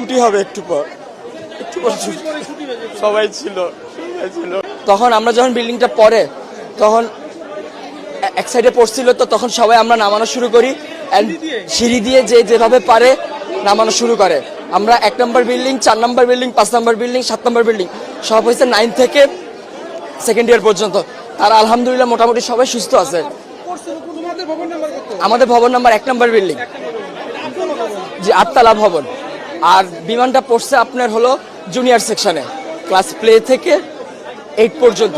ছুটি হবে একটু পর সবাই ছিল তখন আমরা যখন বিল্ডিংটা পড়ে তখন এক সাইডে পড়ছিল, তো তখন সবাই আমরা নামানো শুরু করি। সিঁড়ি দিয়ে যেভাবে পারে নামানো শুরু করে। আমরা 1 নম্বর বিল্ডিং, 4 নম্বর বিল্ডিং, 5 নম্বর বিল্ডিং, 7 নম্বর বিল্ডিং সব হয়েছে 9 থেকে সেকেন্ড ইয়ার পর্যন্ত। তারা আলহামদুলিল্লাহ মোটামুটি সবাই সুস্থ আছে। আমাদের ভবন নাম্বার 1 নম্বর বিল্ডিং, যে 8তলা ভবন। আর বিমানটা পড়ছে আপনার হলো জুনিয়র সেকশনে, ক্লাস প্লে থেকে 8 পর্যন্ত।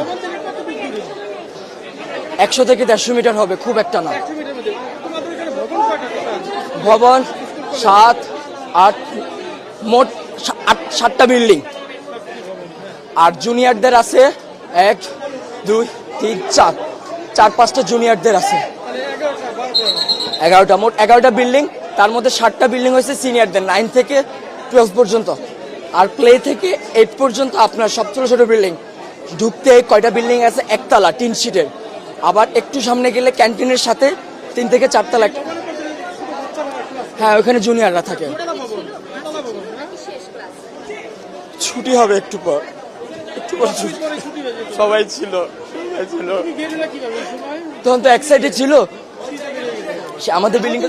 100 থেকে 150 মিটার হবে, খুব একটা না। ভবন 7, 8, মোট 7টা বিল্ডিং। আর জুনিয়রদের আছে 1, 2, 3, 4-5টা জুনিয়রদের আছে 11টা, মোট 11টা বিল্ডিং। তার মধ্যে 7টা বিল্ডিং হয়েছে সিনিয়রদের, 9 থেকে 12 পর্যন্ত। আর প্লে থেকে 8 পর্যন্ত আপনার সব ছোট ছোট বিল্ডিং। ঢুকতে কয়টা বিল্ডিং আছে, 1তলা টিন শিটের। আবার একটু সামনে গেলে ক্যান্টিনের সাথে 3 থেকে 4 তলা। হ্যাঁ, ওখানে জুনিয়ররা থাকে। ছুটি হবে একটু পর সবাই ছিল তখন তো এক সাইডে ছিল আমাদের বিল্ডিং।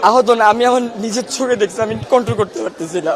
আহত না, আমি এখন নিজের চোখে দেখছি, আমি কন্ট্রোল করতে পারতেছি না।